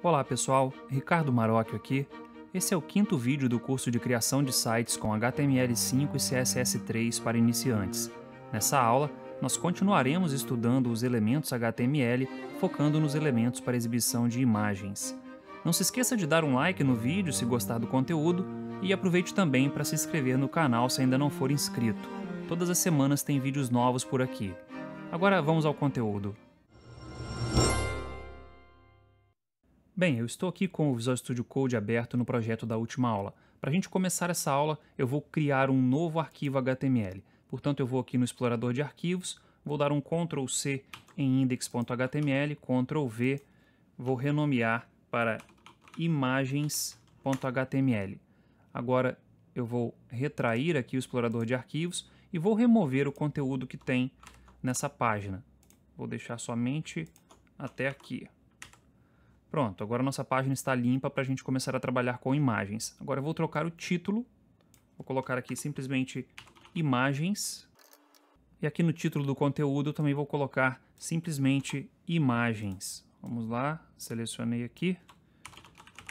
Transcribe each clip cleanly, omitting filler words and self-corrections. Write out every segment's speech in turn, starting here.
Olá pessoal, Ricardo Marocchio aqui. Esse é o quinto vídeo do curso de criação de sites com HTML5 e CSS3 para iniciantes. Nessa aula, nós continuaremos estudando os elementos HTML, focando nos elementos para exibição de imagens. Não se esqueça de dar um like no vídeo se gostar do conteúdo e aproveite também para se inscrever no canal se ainda não for inscrito. Todas as semanas tem vídeos novos por aqui. Agora vamos ao conteúdo. Bem, eu estou aqui com o Visual Studio Code aberto no projeto da última aula. Para a gente começar essa aula, eu vou criar um novo arquivo HTML. Portanto, eu vou aqui no explorador de arquivos, vou dar um Ctrl C em index.html, Ctrl V, vou renomear para imagens.html. Agora eu vou retrair aqui o explorador de arquivos e vou remover o conteúdo que tem nessa página. Vou deixar somente até aqui. Pronto, agora nossa página está limpa para a gente começar a trabalhar com imagens. Agora eu vou trocar o título, vou colocar aqui simplesmente imagens. E aqui no título do conteúdo eu também vou colocar simplesmente imagens. Vamos lá, selecionei aqui,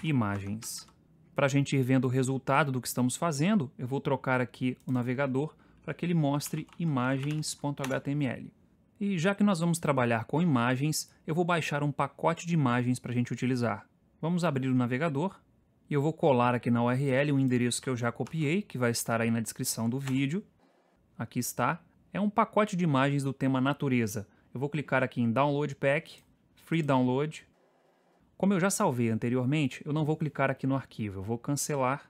imagens. Para a gente ir vendo o resultado do que estamos fazendo, eu vou trocar aqui o navegador para que ele mostre imagens.html. E já que nós vamos trabalhar com imagens, eu vou baixar um pacote de imagens para a gente utilizar. Vamos abrir o navegador e eu vou colar aqui na URL um endereço que eu já copiei, que vai estar aí na descrição do vídeo. Aqui está. É um pacote de imagens do tema natureza. Eu vou clicar aqui em Download Pack, Free Download. Como eu já salvei anteriormente, eu não vou clicar aqui no arquivo, eu vou cancelar.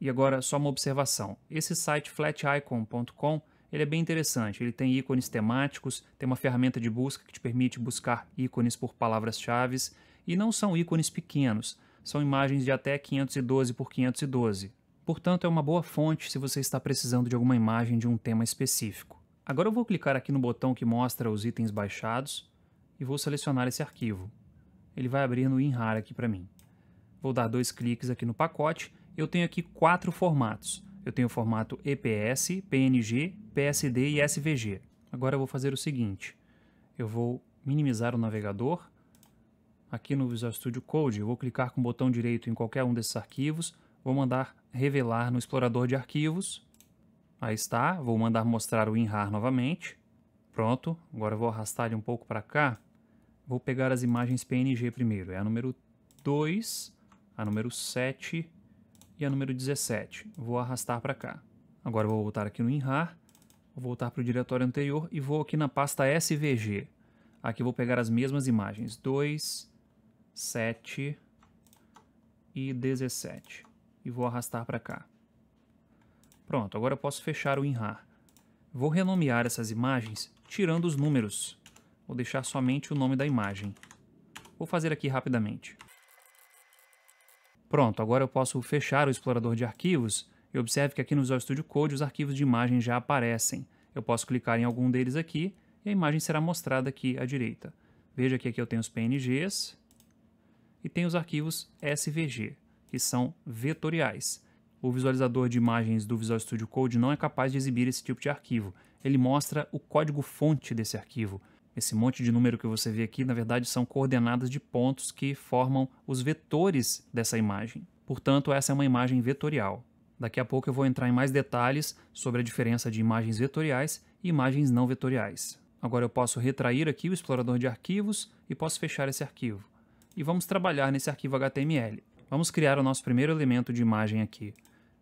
E agora só uma observação. Esse site flaticon.com ele é bem interessante, ele tem ícones temáticos, tem uma ferramenta de busca que te permite buscar ícones por palavras-chave e não são ícones pequenos, são imagens de até 512 por 512. Portanto, é uma boa fonte se você está precisando de alguma imagem de um tema específico. Agora eu vou clicar aqui no botão que mostra os itens baixados e vou selecionar esse arquivo. Ele vai abrir no WinRAR aqui para mim. Vou dar 2 cliques aqui no pacote, eu tenho aqui 4 formatos. Eu tenho o formato EPS, PNG, PSD e SVG. Agora eu vou fazer o seguinte, eu vou minimizar o navegador. Aqui no Visual Studio Code eu vou clicar com o botão direito em qualquer um desses arquivos, vou mandar revelar no explorador de arquivos. Aí está, vou mandar mostrar o WinRAR novamente. Pronto, agora eu vou arrastar ele um pouco para cá. Vou pegar as imagens PNG primeiro, é a número 2, a número 7 e a número 17. Vou arrastar para cá. Agora eu vou voltar aqui no WinRAR, vou voltar para o diretório anterior e vou aqui na pasta SVG. Aqui eu vou pegar as mesmas imagens, 2, 7 e 17. E vou arrastar para cá. Pronto, agora eu posso fechar o WinRAR. Vou renomear essas imagens tirando os números. Vou deixar somente o nome da imagem. Vou fazer aqui rapidamente. Pronto, agora eu posso fechar o explorador de arquivos e observe que aqui no Visual Studio Code os arquivos de imagem já aparecem. Eu posso clicar em algum deles aqui e a imagem será mostrada aqui à direita. Veja que aqui eu tenho os PNGs e tenho os arquivos SVG, que são vetoriais. O visualizador de imagens do Visual Studio Code não é capaz de exibir esse tipo de arquivo. Ele mostra o código-fonte desse arquivo. Esse monte de número que você vê aqui, na verdade, são coordenadas de pontos que formam os vetores dessa imagem. Portanto, essa é uma imagem vetorial. Daqui a pouco eu vou entrar em mais detalhes sobre a diferença de imagens vetoriais e imagens não vetoriais. Agora eu posso retrair aqui o explorador de arquivos e posso fechar esse arquivo. E vamos trabalhar nesse arquivo HTML. Vamos criar o nosso primeiro elemento de imagem aqui.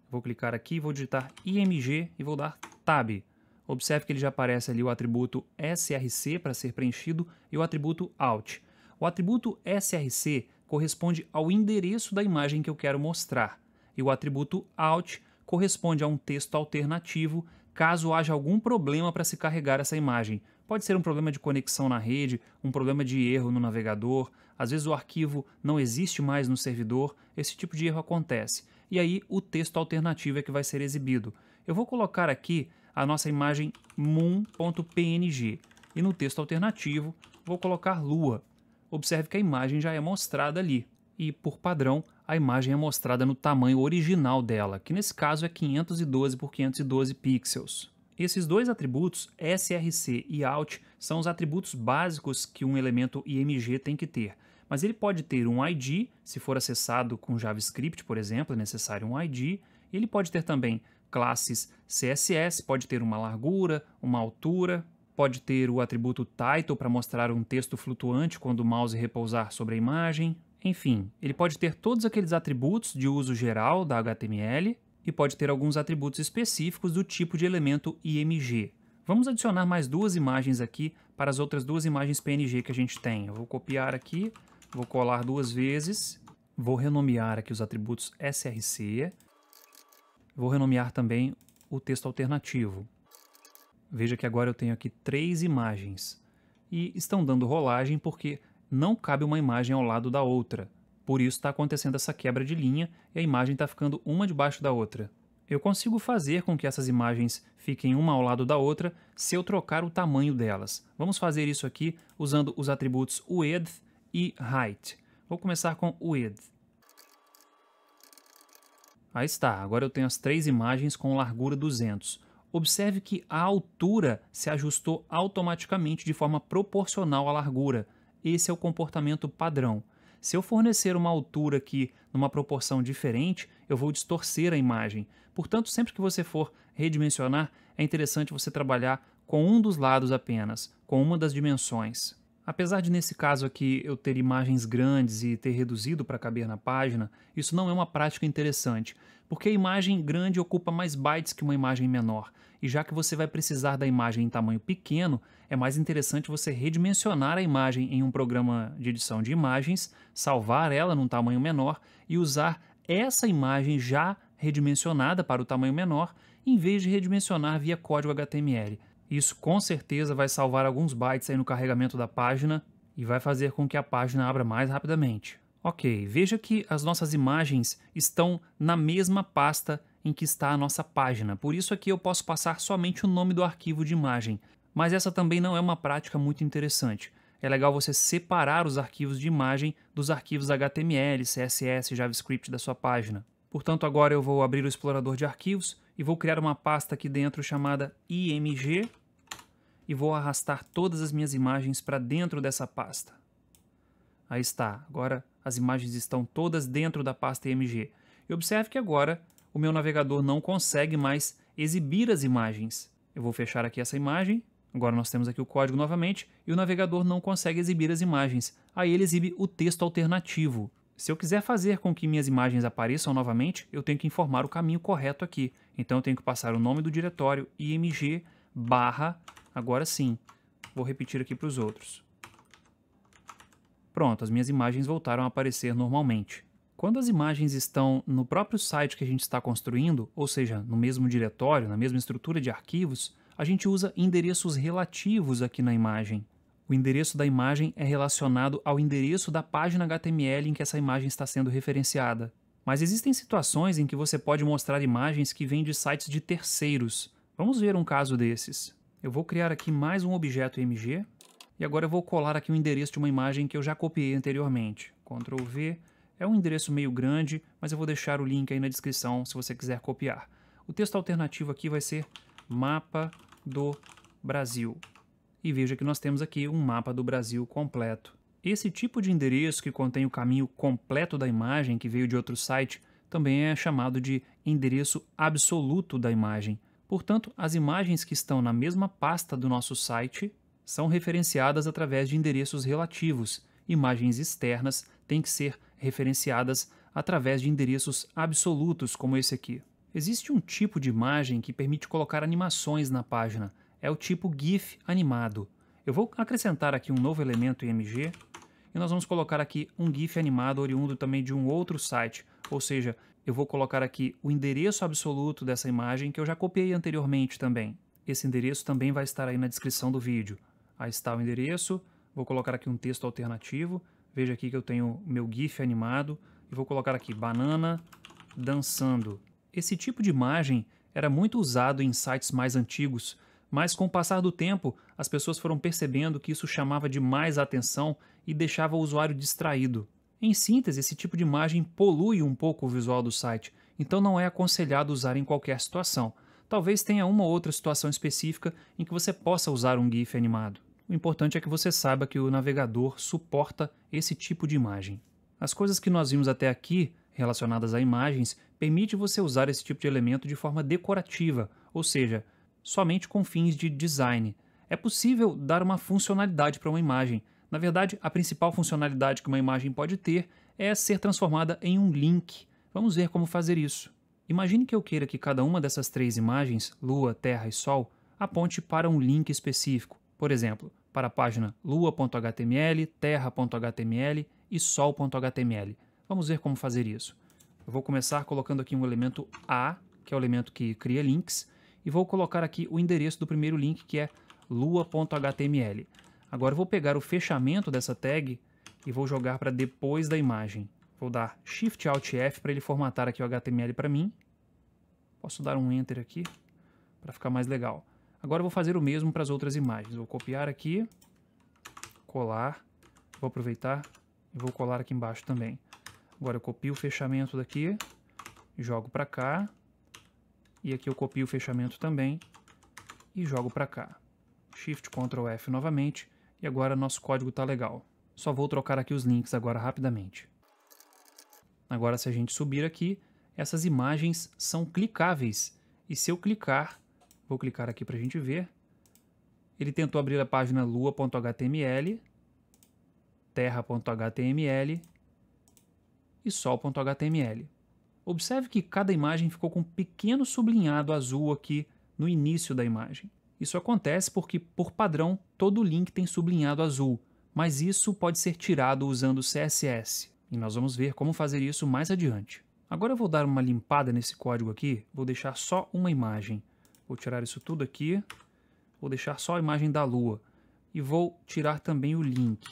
Vou clicar aqui, vou digitar IMG e vou dar Tab. Observe que ele já aparece ali o atributo src para ser preenchido e o atributo out. O atributo src corresponde ao endereço da imagem que eu quero mostrar e o atributo out corresponde a um texto alternativo caso haja algum problema para se carregar essa imagem. Pode ser um problema de conexão na rede, um problema de erro no navegador, às vezes o arquivo não existe mais no servidor, esse tipo de erro acontece. E aí o texto alternativo é que vai ser exibido. Eu vou colocar aqui a nossa imagem moon.png e no texto alternativo vou colocar lua. Observe que a imagem já é mostrada ali e, por padrão, a imagem é mostrada no tamanho original dela, que nesse caso é 512 por 512 pixels. Esses dois atributos, src e out, são os atributos básicos que um elemento IMG tem que ter. mas ele pode ter um ID, se for acessado com JavaScript, por exemplo, é necessário um ID. Ele pode ter também classes CSS, pode ter uma largura, uma altura, pode ter o atributo title para mostrar um texto flutuante quando o mouse repousar sobre a imagem. Enfim, ele pode ter todos aqueles atributos de uso geral da HTML e pode ter alguns atributos específicos do tipo de elemento IMG. Vamos adicionar mais duas imagens aqui para as outras duas imagens PNG que a gente tem. Eu vou copiar aqui, vou colar duas vezes, vou renomear aqui os atributos src, vou renomear também o texto alternativo. Veja que agora eu tenho aqui 3 imagens e estão dando rolagem porque não cabe uma imagem ao lado da outra. Por isso está acontecendo essa quebra de linha e a imagem está ficando uma debaixo da outra. Eu consigo fazer com que essas imagens fiquem uma ao lado da outra se eu trocar o tamanho delas. Vamos fazer isso aqui usando os atributos width e height. Vou começar com width. Aí está, agora eu tenho as 3 imagens com largura 200. Observe que a altura se ajustou automaticamente de forma proporcional à largura. Esse é o comportamento padrão. Se eu fornecer uma altura aqui numa proporção diferente, eu vou distorcer a imagem. Portanto, sempre que você for redimensionar, é interessante você trabalhar com um dos lados apenas, com uma das dimensões. Apesar de nesse caso aqui eu ter imagens grandes e ter reduzido para caber na página, isso não é uma prática interessante, porque a imagem grande ocupa mais bytes que uma imagem menor. E já que você vai precisar da imagem em tamanho pequeno, é mais interessante você redimensionar a imagem em um programa de edição de imagens, salvar ela num tamanho menor e usar essa imagem já redimensionada para o tamanho menor, em vez de redimensionar via código HTML. Isso com certeza vai salvar alguns bytes aí no carregamento da página e vai fazer com que a página abra mais rapidamente. Ok, veja que as nossas imagens estão na mesma pasta em que está a nossa página, por isso aqui eu posso passar somente o nome do arquivo de imagem, mas essa também não é uma prática muito interessante. É legal você separar os arquivos de imagem dos arquivos HTML, CSS e JavaScript da sua página. Portanto, agora eu vou abrir o explorador de arquivos e vou criar uma pasta aqui dentro chamada IMG e vou arrastar todas as minhas imagens para dentro dessa pasta. Aí está, agora as imagens estão todas dentro da pasta IMG. E observe que agora o meu navegador não consegue mais exibir as imagens. Eu vou fechar aqui essa imagem, agora nós temos aqui o código novamente, e o navegador não consegue exibir as imagens. Aí ele exibe o texto alternativo. Se eu quiser fazer com que minhas imagens apareçam novamente, eu tenho que informar o caminho correto aqui. Então eu tenho que passar o nome do diretório img barra, agora sim, vou repetir aqui para os outros. Pronto, as minhas imagens voltaram a aparecer normalmente. Quando as imagens estão no próprio site que a gente está construindo, ou seja, no mesmo diretório, na mesma estrutura de arquivos, a gente usa endereços relativos aqui na imagem. O endereço da imagem é relacionado ao endereço da página HTML em que essa imagem está sendo referenciada. Mas existem situações em que você pode mostrar imagens que vêm de sites de terceiros. Vamos ver um caso desses. Eu vou criar aqui mais um objeto IMG e agora eu vou colar aqui o endereço de uma imagem que eu já copiei anteriormente. Ctrl V. É um endereço meio grande, mas eu vou deixar o link aí na descrição se você quiser copiar. O texto alternativo aqui vai ser mapa do Brasil. E veja que nós temos aqui um mapa do Brasil completo. Esse tipo de endereço que contém o caminho completo da imagem que veio de outro site também é chamado de endereço absoluto da imagem. Portanto, as imagens que estão na mesma pasta do nosso site são referenciadas através de endereços relativos. Imagens externas têm que ser referenciadas através de endereços absolutos, como esse aqui. Existe um tipo de imagem que permite colocar animações na página. É o tipo GIF animado. Eu vou acrescentar aqui um novo elemento IMG e nós vamos colocar aqui um GIF animado oriundo também de um outro site. Ou seja, eu vou colocar aqui o endereço absoluto dessa imagem que eu já copiei anteriormente também. Esse endereço também vai estar aí na descrição do vídeo. Aí está o endereço. Vou colocar aqui um texto alternativo. Veja aqui que eu tenho meu GIF animado e vou colocar aqui banana dançando. Esse tipo de imagem era muito usado em sites mais antigos, mas com o passar do tempo as pessoas foram percebendo que isso chamava demais a atenção e deixava o usuário distraído. Em síntese, esse tipo de imagem polui um pouco o visual do site, então não é aconselhado usar em qualquer situação. Talvez tenha uma ou outra situação específica em que você possa usar um GIF animado. O importante é que você saiba que o navegador suporta esse tipo de imagem. As coisas que nós vimos até aqui, relacionadas a imagens, permite você usar esse tipo de elemento de forma decorativa, ou seja, somente com fins de design. É possível dar uma funcionalidade para uma imagem. Na verdade, a principal funcionalidade que uma imagem pode ter é ser transformada em um link. Vamos ver como fazer isso. Imagine que eu queira que cada uma dessas 3 imagens, Lua, Terra e Sol, aponte para um link específico. Por exemplo, para a página lua.html, terra.html e sol.html. Vamos ver como fazer isso. Eu vou começar colocando aqui um elemento A, que é o elemento que cria links, e vou colocar aqui o endereço do primeiro link, que é lua.html. Agora eu vou pegar o fechamento dessa tag e vou jogar para depois da imagem. Vou dar Shift Alt F para ele formatar aqui o HTML para mim. Posso dar um Enter aqui para ficar mais legal. Agora eu vou fazer o mesmo para as outras imagens. Vou copiar aqui, colar, vou aproveitar e vou colar aqui embaixo também. Agora eu copio o fechamento daqui, jogo para cá, e aqui eu copio o fechamento também e jogo para cá. Shift Ctrl F novamente, e agora nosso código está legal. Só vou trocar aqui os links agora rapidamente. Agora, se a gente subir aqui, essas imagens são clicáveis. E se eu clicar, vou clicar aqui para a gente ver, ele tentou abrir a página lua.html, terra.html e sol.html. Observe que cada imagem ficou com um pequeno sublinhado azul aqui no início da imagem. Isso acontece porque, por padrão, todo link tem sublinhado azul, mas isso pode ser tirado usando o CSS. E nós vamos ver como fazer isso mais adiante. Agora eu vou dar uma limpada nesse código aqui, vou deixar só uma imagem. Vou tirar isso tudo aqui, vou deixar só a imagem da lua e vou tirar também o link.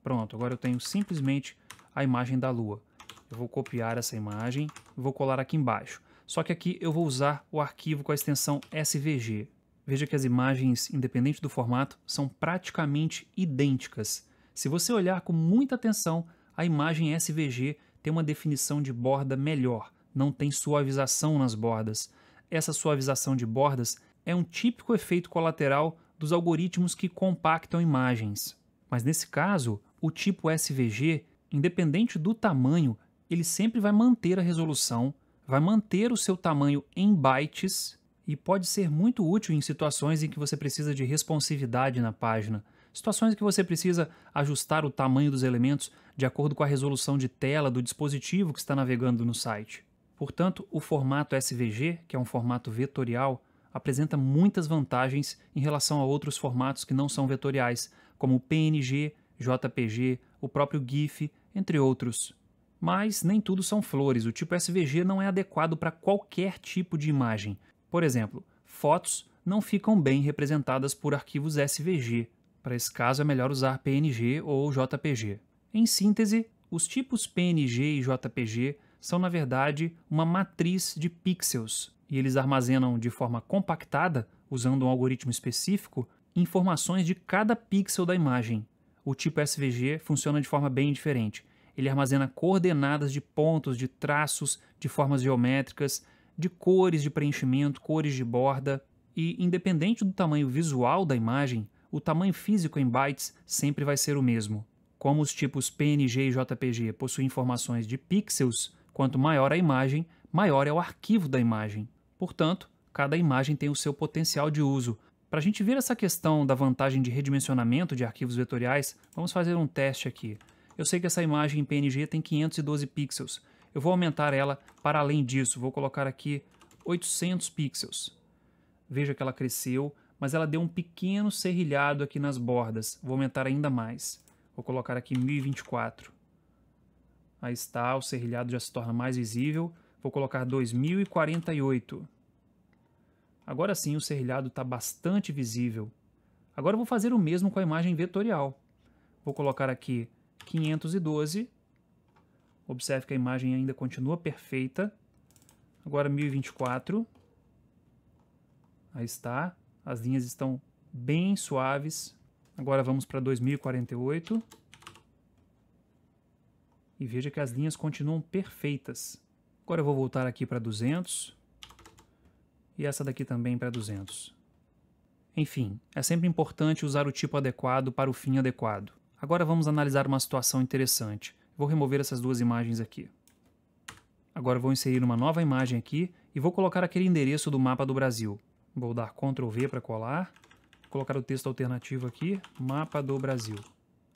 Pronto, agora eu tenho simplesmente a imagem da lua. Eu vou copiar essa imagem e vou colar aqui embaixo. Só que aqui eu vou usar o arquivo com a extensão SVG. Veja que as imagens, independente do formato, são praticamente idênticas. Se você olhar com muita atenção, a imagem SVG tem uma definição de borda melhor, não tem suavização nas bordas. Essa suavização de bordas é um típico efeito colateral dos algoritmos que compactam imagens. Mas nesse caso, o tipo SVG, independente do tamanho, ele sempre vai manter a resolução, vai manter o seu tamanho em bytes e pode ser muito útil em situações em que você precisa de responsividade na página. Situações em que você precisa ajustar o tamanho dos elementos de acordo com a resolução de tela do dispositivo que está navegando no site. Portanto, o formato SVG, que é um formato vetorial, apresenta muitas vantagens em relação a outros formatos que não são vetoriais, como o PNG, JPG, o próprio GIF, entre outros. Mas nem tudo são flores, o tipo SVG não é adequado para qualquer tipo de imagem. Por exemplo, fotos não ficam bem representadas por arquivos SVG. Para esse caso é melhor usar PNG ou JPG. Em síntese, os tipos PNG e JPG são na verdade uma matriz de pixels e eles armazenam de forma compactada, usando um algoritmo específico, informações de cada pixel da imagem. O tipo SVG funciona de forma bem diferente. Ele armazena coordenadas de pontos, de traços, de formas geométricas, de cores de preenchimento, cores de borda, e independente do tamanho visual da imagem, o tamanho físico em bytes sempre vai ser o mesmo. Como os tipos PNG e JPG possuem informações de pixels, quanto maior a imagem, maior é o arquivo da imagem. Portanto, cada imagem tem o seu potencial de uso. Para a gente ver essa questão da vantagem de redimensionamento de arquivos vetoriais, vamos fazer um teste aqui. Eu sei que essa imagem em PNG tem 512 pixels. Eu vou aumentar ela para além disso. Vou colocar aqui 800 pixels. Veja que ela cresceu, mas ela deu um pequeno serrilhado aqui nas bordas. Vou aumentar ainda mais. Vou colocar aqui 1024. Aí está, o serrilhado já se torna mais visível. Vou colocar 2048. Agora sim o serrilhado está bastante visível. Agora eu vou fazer o mesmo com a imagem vetorial. Vou colocar aqui 512. Observe que a imagem ainda continua perfeita. Agora 1024. Aí está. As linhas estão bem suaves. Agora vamos para 2048. E veja que as linhas continuam perfeitas. Agora eu vou voltar aqui para 200. E essa daqui também para 200. Enfim, é sempre importante usar o tipo adequado para o fim adequado. Agora vamos analisar uma situação interessante. Vou remover essas duas imagens aqui. Agora vou inserir uma nova imagem aqui e vou colocar aquele endereço do mapa do Brasil. Vou dar Ctrl V para colar, colocar o texto alternativo aqui, mapa do Brasil.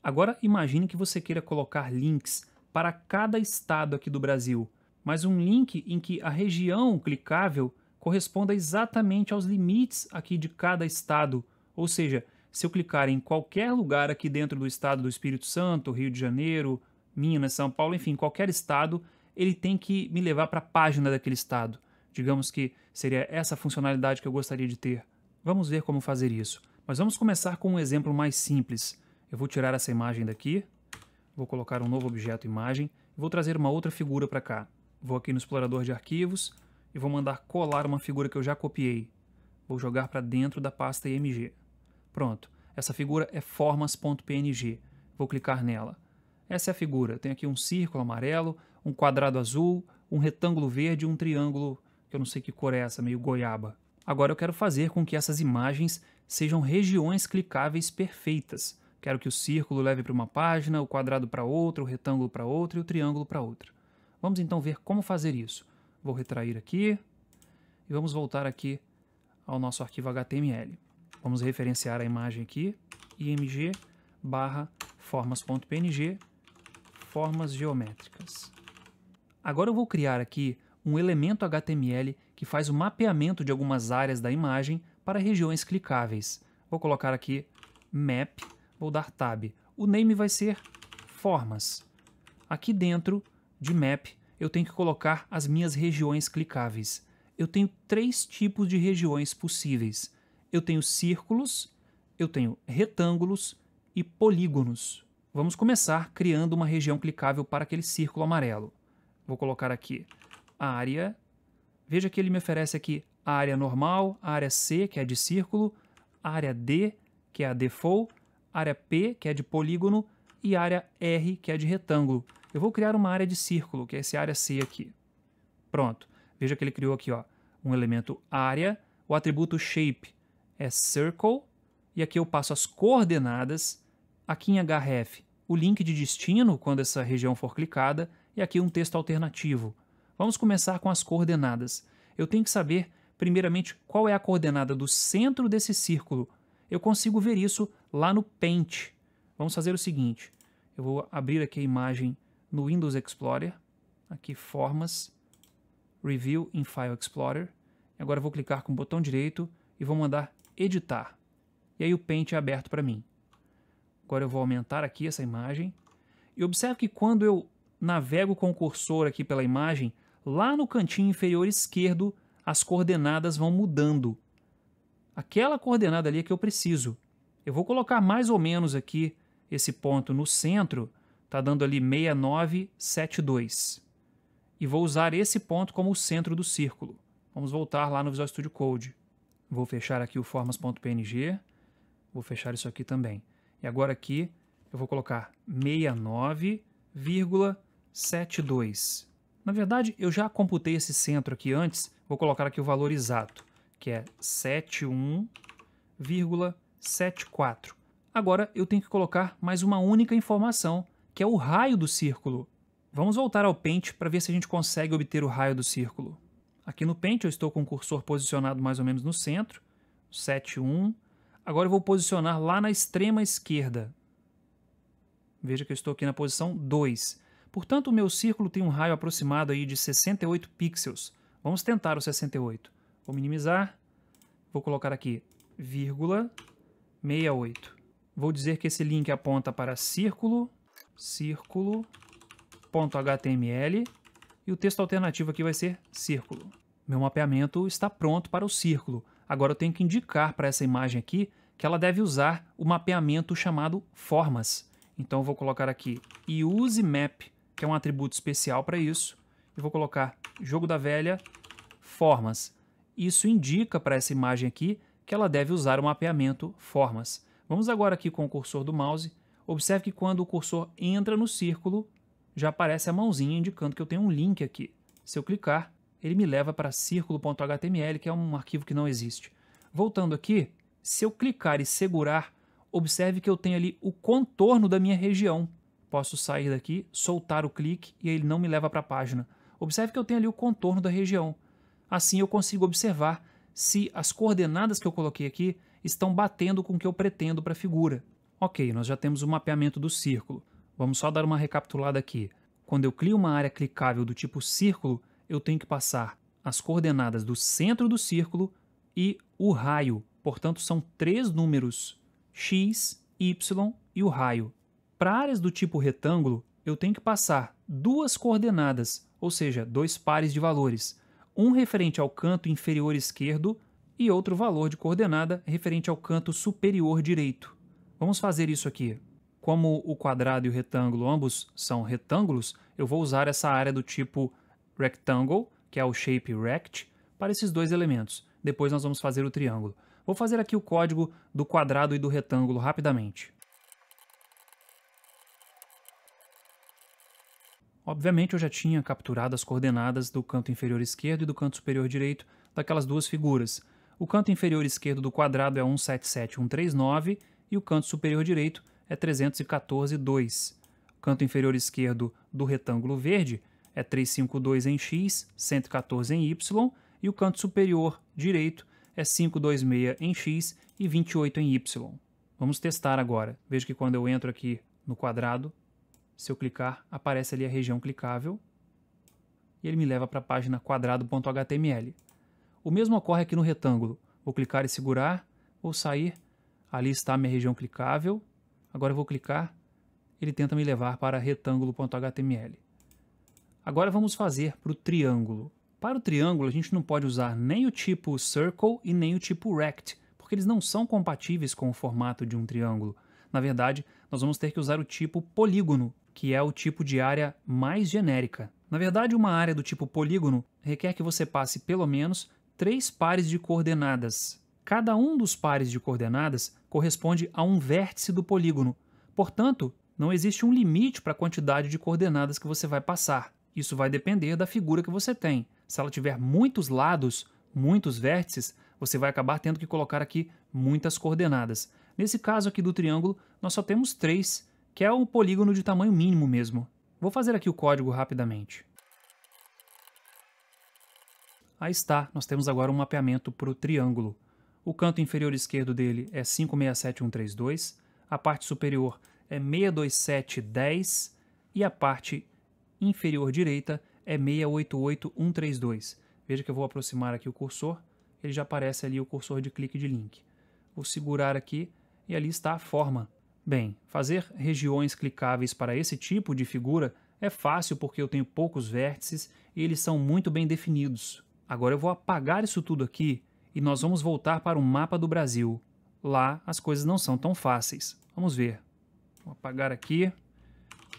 Agora imagine que você queira colocar links para cada estado aqui do Brasil, mas um link em que a região clicável corresponda exatamente aos limites aqui de cada estado. Ou seja, se eu clicar em qualquer lugar aqui dentro do estado do Espírito Santo, Rio de Janeiro, Minas, São Paulo, enfim, qualquer estado, ele tem que me levar para a página daquele estado. Digamos que seria essa funcionalidade que eu gostaria de ter. Vamos ver como fazer isso. Mas vamos começar com um exemplo mais simples. Eu vou tirar essa imagem daqui, vou colocar um novo objeto imagem e vou trazer uma outra figura para cá. Vou aqui no explorador de arquivos e vou mandar colar uma figura que eu já copiei. Vou jogar para dentro da pasta IMG. Pronto, essa figura é formas.png. Vou clicar nela. Essa é a figura. Tem aqui um círculo amarelo, um quadrado azul, um retângulo verde e um triângulo, que eu não sei que cor é essa, meio goiaba. Agora eu quero fazer com que essas imagens sejam regiões clicáveis perfeitas. Quero que o círculo leve para uma página, o quadrado para outra, o retângulo para outra e o triângulo para outra. Vamos então ver como fazer isso. Vou retrair aqui e vamos voltar aqui ao nosso arquivo HTML. Vamos referenciar a imagem aqui, img/formas.png, formas geométricas. Agora eu vou criar aqui um elemento HTML que faz o mapeamento de algumas áreas da imagem para regiões clicáveis. Vou colocar aqui map, vou dar tab. O name vai ser formas. Aqui dentro de map eu tenho que colocar as minhas regiões clicáveis. Eu tenho 3 tipos de regiões possíveis. Eu tenho círculos, eu tenho retângulos e polígonos. Vamos começar criando uma região clicável para aquele círculo amarelo. Vou colocar aqui área. Veja que ele me oferece aqui a área normal, a área C, que é de círculo, a área D, que é a default, a área P, que é de polígono, e a área R, que é de retângulo. Eu vou criar uma área de círculo, que é essa área C aqui. Pronto. Veja que ele criou aqui um elemento área, o atributo shape é circle, e aqui eu passo as coordenadas, aqui em href o link de destino, quando essa região for clicada, e aqui um texto alternativo. Vamos começar com as coordenadas. Eu tenho que saber, primeiramente, qual é a coordenada do centro desse círculo. Eu consigo ver isso lá no Paint. Vamos fazer o seguinte, eu vou abrir aqui a imagem no Windows Explorer, aqui Formas, Review in File Explorer. Agora eu vou clicar com o botão direito e vou mandar Editar. E aí o Paint é aberto para mim. Agora eu vou aumentar aqui essa imagem. E observe que quando eu navego com o cursor aqui pela imagem, lá no cantinho inferior esquerdo, as coordenadas vão mudando. Aquela coordenada ali é que eu preciso. Eu vou colocar mais ou menos aqui esse ponto no centro, está dando ali 6972. E vou usar esse ponto como o centro do círculo. Vamos voltar lá no Visual Studio Code. Vou fechar aqui o formas.png, vou fechar isso aqui também. E agora aqui eu vou colocar 69,72. Na verdade, eu já computei esse centro aqui antes, vou colocar aqui o valor exato, que é 71,74. Agora eu tenho que colocar mais uma única informação, que é o raio do círculo. Vamos voltar ao Paint para ver se a gente consegue obter o raio do círculo. Aqui no Paint eu estou com o cursor posicionado mais ou menos no centro, 7,1. Agora eu vou posicionar lá na extrema esquerda. Veja que eu estou aqui na posição 2. Portanto, o meu círculo tem um raio aproximado aí de 68 pixels. Vamos tentar o 68. Vou minimizar. Vou colocar aqui, vírgula, 68. Vou dizer que esse link aponta para círculo.html e o texto alternativo aqui vai ser círculo. Meu mapeamento está pronto para o círculo. Agora eu tenho que indicar para essa imagem aqui que ela deve usar o mapeamento chamado formas. Então eu vou colocar aqui useMap, que é um atributo especial para isso. E vou colocar jogo da velha, formas. Isso indica para essa imagem aqui que ela deve usar o mapeamento formas. Vamos agora aqui com o cursor do mouse. Observe que quando o cursor entra no círculo, já aparece a mãozinha indicando que eu tenho um link aqui. Se eu clicar, ele me leva para círculo.html, que é um arquivo que não existe. Voltando aqui, Se eu clicar e segurar, observe que eu tenho ali o contorno da minha região. Posso sair daqui, soltar o clique e ele não me leva para a página. Observe que eu tenho ali o contorno da região. Assim eu consigo observar se as coordenadas que eu coloquei aqui estão batendo com o que eu pretendo para a figura. Ok, nós já temos o mapeamento do círculo. Vamos só dar uma recapitulada aqui. Quando eu crio uma área clicável do tipo círculo, eu tenho que passar as coordenadas do centro do círculo e o raio. Portanto, são 3 números, x, y e o raio. Para áreas do tipo retângulo, eu tenho que passar 2 coordenadas, ou seja, 2 pares de valores. Um referente ao canto inferior esquerdo e outro valor de coordenada referente ao canto superior direito. Vamos fazer isso aqui. Como o quadrado e o retângulo ambos são retângulos, eu vou usar essa área do tipo rectangle, que é o shape rect, para esses 2 elementos. Depois nós vamos fazer o triângulo. Vou fazer aqui o código do quadrado e do retângulo rapidamente. Obviamente eu já tinha capturado as coordenadas do canto inferior esquerdo e do canto superior direito daquelas 2 figuras. O canto inferior esquerdo do quadrado é 177,139 e o canto superior direito é 314,2. O canto inferior esquerdo do retângulo verde é 352 em x, 114 em y, e o canto superior direito é 526 em x e 28 em y. Vamos testar agora. Veja que quando eu entro aqui no quadrado, se eu clicar, aparece ali a região clicável e ele me leva para a página quadrado.html. O mesmo ocorre aqui no retângulo. Vou clicar e segurar, vou sair, ali está a minha região clicável. Agora eu vou clicar, ele tenta me levar para retângulo.html. Agora vamos fazer para o triângulo. Para o triângulo a gente não pode usar nem o tipo circle e nem o tipo rect, porque eles não são compatíveis com o formato de um triângulo. Na verdade, nós vamos ter que usar o tipo polígono, que é o tipo de área mais genérica. Na verdade, uma área do tipo polígono requer que você passe pelo menos 3 pares de coordenadas. Cada um dos pares de coordenadas corresponde a um vértice do polígono. Portanto, não existe um limite para a quantidade de coordenadas que você vai passar. Isso vai depender da figura que você tem. Se ela tiver muitos lados, muitos vértices, você vai acabar tendo que colocar aqui muitas coordenadas. Nesse caso aqui do triângulo, nós só temos 3, que é um polígono de tamanho mínimo mesmo. Vou fazer aqui o código rapidamente. Aí está, nós temos agora um mapeamento para o triângulo. O canto inferior esquerdo dele é 567,132, a parte superior é 627,10 e a parte inferior direita é 688,132. Veja que eu vou aproximar aqui o cursor, ele já aparece ali o cursor de clique de link. Vou segurar aqui e ali está a forma. Bem, fazer regiões clicáveis para esse tipo de figura é fácil porque eu tenho poucos vértices e eles são muito bem definidos. Agora eu vou apagar isso tudo aqui e nós vamos voltar para o mapa do Brasil. Lá as coisas não são tão fáceis. Vamos ver. Vou apagar aqui,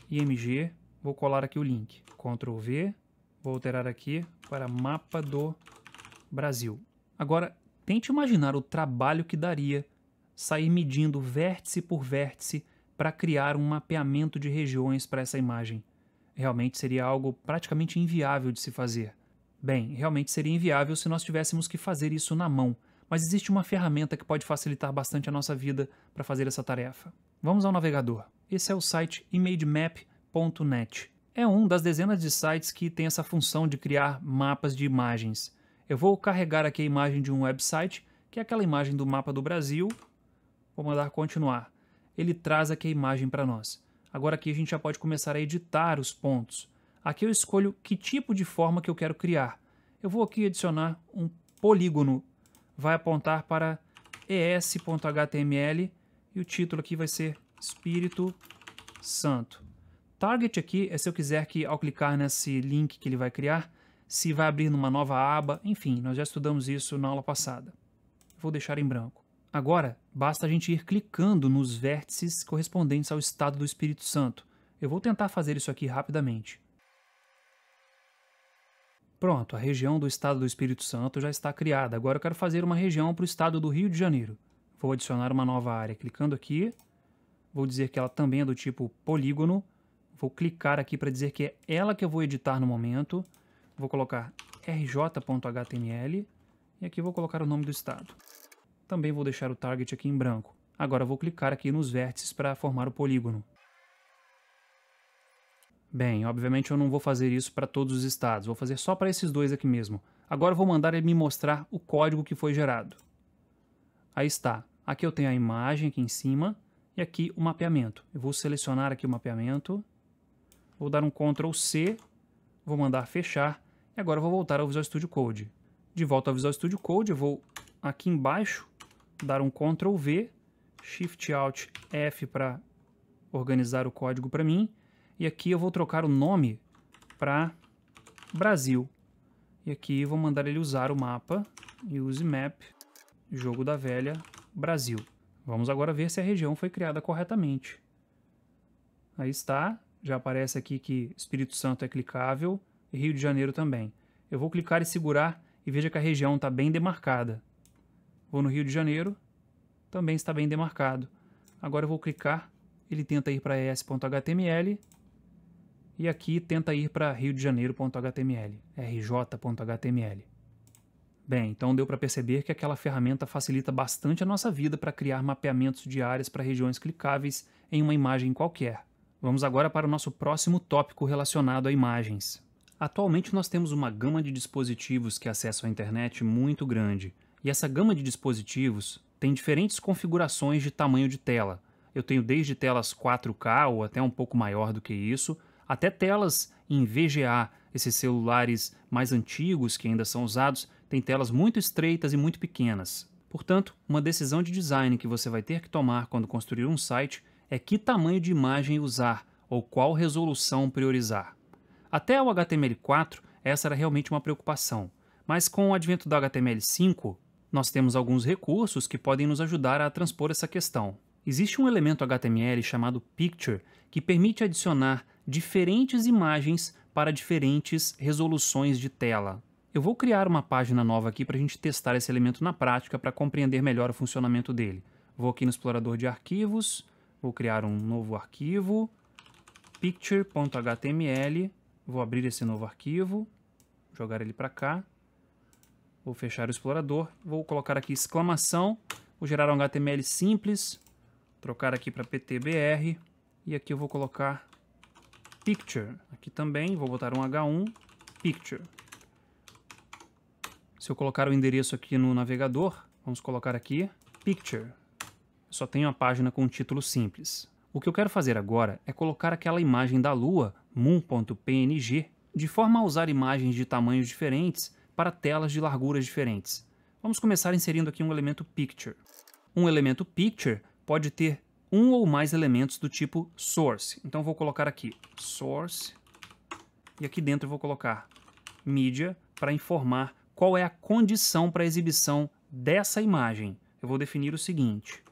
IMG, vou colar aqui o link. Ctrl V, vou alterar aqui para mapa do Brasil. Agora, tente imaginar o trabalho que daria sair medindo vértice por vértice para criar um mapeamento de regiões para essa imagem. Realmente seria algo praticamente inviável de se fazer. Bem, realmente seria inviável se nós tivéssemos que fazer isso na mão, mas existe uma ferramenta que pode facilitar bastante a nossa vida para fazer essa tarefa. Vamos ao navegador. Esse é o site imagemap.net. É um das dezenas de sites que tem essa função de criar mapas de imagens. Eu vou carregar aqui a imagem de um website, que é aquela imagem do mapa do Brasil. Vou mandar continuar. Ele traz aqui a imagem para nós. Agora aqui a gente já pode começar a editar os pontos. Aqui eu escolho que tipo de forma que eu quero criar. Eu vou aqui adicionar um polígono. Vai apontar para es.html e o título aqui vai ser Espírito Santo. Target aqui é se eu quiser que ao clicar nesse link que ele vai criar, se vai abrir numa nova aba, enfim, nós já estudamos isso na aula passada. Vou deixar em branco. Agora, basta a gente ir clicando nos vértices correspondentes ao estado do Espírito Santo. Eu vou tentar fazer isso aqui rapidamente. Pronto, a região do estado do Espírito Santo já está criada. Agora eu quero fazer uma região para o estado do Rio de Janeiro. Vou adicionar uma nova área. Clicando aqui, vou dizer que ela também é do tipo polígono. Vou clicar aqui para dizer que é ela que eu vou editar no momento. Vou colocar rj.html e aqui vou colocar o nome do estado. Também vou deixar o target aqui em branco. Agora vou clicar aqui nos vértices para formar o polígono. Bem, obviamente eu não vou fazer isso para todos os estados, vou fazer só para esses dois aqui mesmo. Agora eu vou mandar ele me mostrar o código que foi gerado. Aí está. Aqui eu tenho a imagem aqui em cima e aqui o mapeamento. Eu vou selecionar aqui o mapeamento, vou dar um Ctrl C, vou mandar fechar e agora eu vou voltar ao Visual Studio Code. De volta ao Visual Studio Code, eu vou aqui embaixo dar um Ctrl V, Shift Alt F para organizar o código para mim e aqui eu vou trocar o nome para Brasil. E aqui vou mandar ele usar o mapa, Use Map, Jogo da Velha, Brasil. Vamos agora ver se a região foi criada corretamente. Aí está, já aparece aqui que Espírito Santo é clicável e Rio de Janeiro também. Eu vou clicar e segurar e veja que a região está bem demarcada. Vou no Rio de Janeiro, também está bem demarcado. Agora eu vou clicar, ele tenta ir para es.html e aqui tenta ir para Rio de Janeiro.html, rj.html. Bem, então deu para perceber que aquela ferramenta facilita bastante a nossa vida para criar mapeamentos de áreas para regiões clicáveis em uma imagem qualquer. Vamos agora para o nosso próximo tópico relacionado a imagens. Atualmente nós temos uma gama de dispositivos que acessam a internet muito grande, e essa gama de dispositivos tem diferentes configurações de tamanho de tela. Eu tenho desde telas 4K ou até um pouco maior do que isso, até telas em VGA, esses celulares mais antigos que ainda são usados, têm telas muito estreitas e muito pequenas. Portanto, uma decisão de design que você vai ter que tomar quando construir um site é que tamanho de imagem usar ou qual resolução priorizar. Até o HTML4, essa era realmente uma preocupação, mas com o advento do HTML5, nós temos alguns recursos que podem nos ajudar a transpor essa questão. Existe um elemento HTML chamado Picture que permite adicionar diferentes imagens para diferentes resoluções de tela. Eu vou criar uma página nova aqui para a gente testar esse elemento na prática para compreender melhor o funcionamento dele. Vou aqui no explorador de arquivos, vou criar um novo arquivo, picture.html, vou abrir esse novo arquivo, jogar ele para cá, vou fechar o explorador, vou colocar aqui exclamação, vou gerar um HTML simples, trocar aqui para ptbr e aqui eu vou colocar picture. Aqui também vou botar um H1, picture. Se eu colocar o endereço aqui no navegador, vamos colocar aqui picture. Eu só tenho a página com um título simples. O que eu quero fazer agora é colocar aquela imagem da Lua, moon.png, de forma a usar imagens de tamanhos diferentes para telas de larguras diferentes. Vamos começar inserindo aqui um elemento picture. Um elemento picture pode ter um ou mais elementos do tipo source. Então vou colocar aqui source e aqui dentro eu vou colocar media para informar qual é a condição para a exibição dessa imagem. Eu vou definir o seguinte.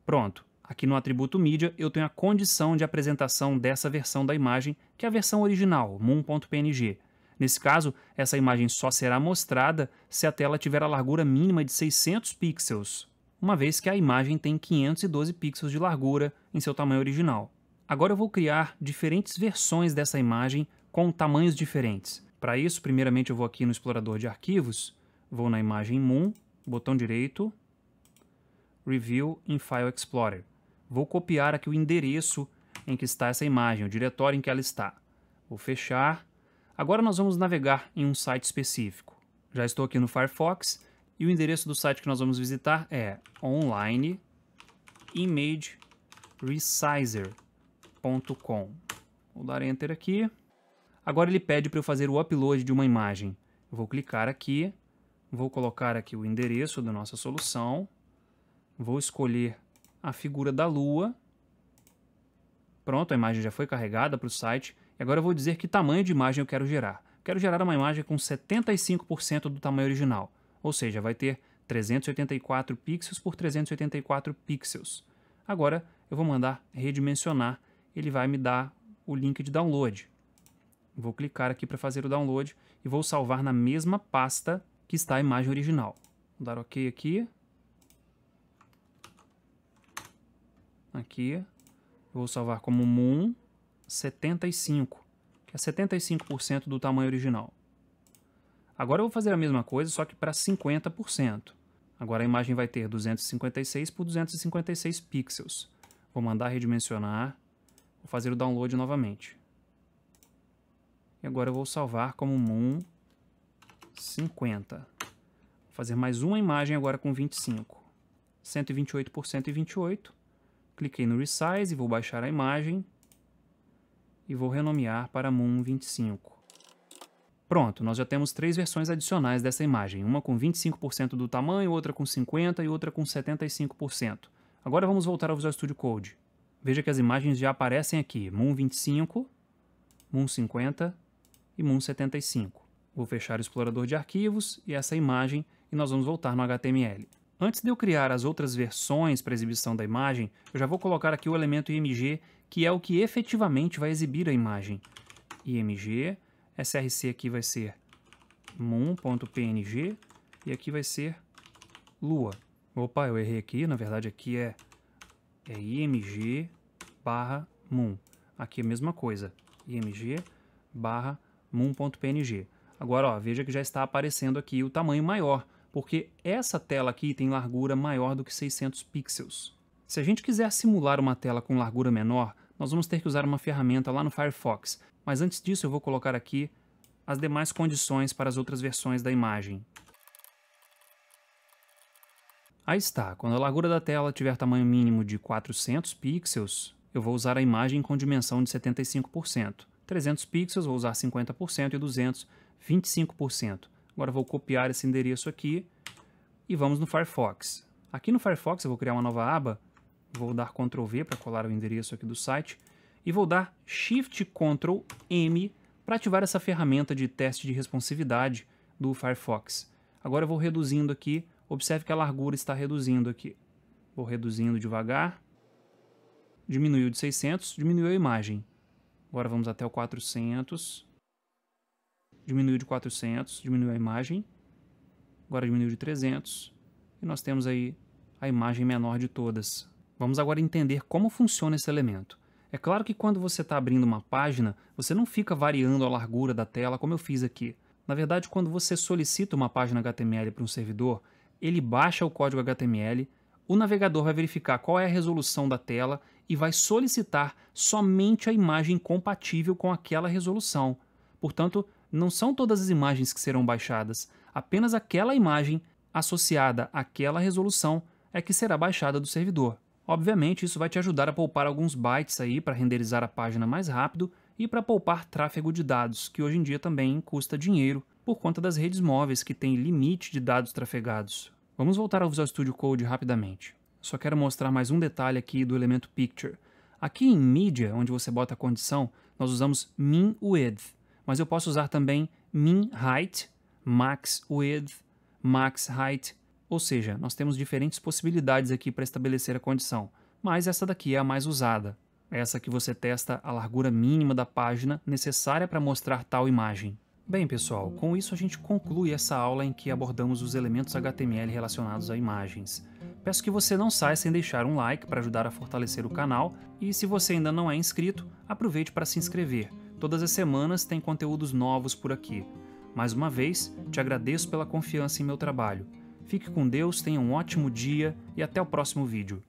Pronto. Aqui no atributo media eu tenho a condição de apresentação dessa versão da imagem, que é a versão original, moon.png. Nesse caso, essa imagem só será mostrada se a tela tiver a largura mínima de 600 pixels, uma vez que a imagem tem 512 pixels de largura em seu tamanho original. Agora eu vou criar diferentes versões dessa imagem com tamanhos diferentes. Para isso, primeiramente eu vou aqui no explorador de arquivos, vou na imagem Moon, botão direito, Review in File Explorer. Vou copiar aqui o endereço em que está essa imagem, o diretório em que ela está. Vou fechar. Agora nós vamos navegar em um site específico. Já estou aqui no Firefox e o endereço do site que nós vamos visitar é onlineimageresizer.com. Vou dar Enter aqui. Agora ele pede para eu fazer o upload de uma imagem. Eu vou clicar aqui, vou colocar aqui o endereço da nossa solução, vou escolher a figura da Lua. Pronto, a imagem já foi carregada para o site. E agora eu vou dizer que tamanho de imagem eu quero gerar. Quero gerar uma imagem com 75% do tamanho original. Ou seja, vai ter 384 pixels por 384 pixels. Agora eu vou mandar redimensionar. Ele vai me dar o link de download. Vou clicar aqui para fazer o download e vou salvar na mesma pasta que está a imagem original. Vou dar OK aqui. Aqui. Vou salvar como Moon 75, que é 75% do tamanho original. Agora eu vou fazer a mesma coisa, só que para 50%. Agora a imagem vai ter 256 por 256 pixels. Vou mandar redimensionar, vou fazer o download novamente. E agora eu vou salvar como Moon 50. Vou fazer mais uma imagem agora com 25. 128 por 128. Cliquei no Resize e vou baixar a imagem. E vou renomear para Moon 25. Pronto, nós já temos 3 versões adicionais dessa imagem. Uma com 25% do tamanho, outra com 50% e outra com 75%. Agora vamos voltar ao Visual Studio Code. Veja que as imagens já aparecem aqui. Moon 25, Moon 50 e Moon 75. Vou fechar o explorador de arquivos e essa imagem e nós vamos voltar no HTML. Antes de eu criar as outras versões para exibição da imagem, eu já vou colocar aqui o elemento img, que é o que efetivamente vai exibir a imagem. img, src aqui vai ser moon.png e aqui vai ser lua. Opa, eu errei aqui, na verdade aqui é img barra moon. Aqui é a mesma coisa, img barra moon.png. Agora, ó, veja que já está aparecendo aqui o tamanho maior, porque essa tela aqui tem largura maior do que 600 pixels. Se a gente quiser simular uma tela com largura menor, nós vamos ter que usar uma ferramenta lá no Firefox. Mas antes disso eu vou colocar aqui as demais condições para as outras versões da imagem. Aí está, quando a largura da tela tiver tamanho mínimo de 400 pixels, eu vou usar a imagem com dimensão de 75%. 300 pixels, vou usar 50% e 200, 25%. Agora vou copiar esse endereço aqui e vamos no Firefox. Aqui no Firefox eu vou criar uma nova aba, vou dar Ctrl V para colar o endereço aqui do site e vou dar Shift Ctrl M para ativar essa ferramenta de teste de responsividade do Firefox. Agora eu vou reduzindo aqui, observe que a largura está reduzindo aqui. Vou reduzindo devagar, diminuiu de 600, diminuiu a imagem. Agora vamos até o 400, diminuiu de 400, diminuiu a imagem, agora diminuiu de 300 e nós temos aí a imagem menor de todas. Vamos agora entender como funciona esse elemento. É claro que quando você está abrindo uma página, você não fica variando a largura da tela como eu fiz aqui. Na verdade, quando você solicita uma página HTML para um servidor, ele baixa o código HTML, o navegador vai verificar qual é a resolução da tela e vai solicitar somente a imagem compatível com aquela resolução. Portanto, não são todas as imagens que serão baixadas, apenas aquela imagem associada àquela resolução é que será baixada do servidor. Obviamente, isso vai te ajudar a poupar alguns bytes aí para renderizar a página mais rápido e para poupar tráfego de dados, que hoje em dia também custa dinheiro por conta das redes móveis que têm limite de dados trafegados. Vamos voltar ao Visual Studio Code rapidamente. Só quero mostrar mais um detalhe aqui do elemento Picture. Aqui em Media, onde você bota a condição, nós usamos min width, mas eu posso usar também min height, max width, max height, ou seja, nós temos diferentes possibilidades aqui para estabelecer a condição, mas essa daqui é a mais usada. Essa que você testa a largura mínima da página necessária para mostrar tal imagem. Bem, pessoal, com isso a gente conclui essa aula em que abordamos os elementos HTML relacionados a imagens. Peço que você não saia sem deixar um like para ajudar a fortalecer o canal e, se você ainda não é inscrito, aproveite para se inscrever. Todas as semanas tem conteúdos novos por aqui. Mais uma vez, te agradeço pela confiança em meu trabalho. Fique com Deus, tenha um ótimo dia e até o próximo vídeo.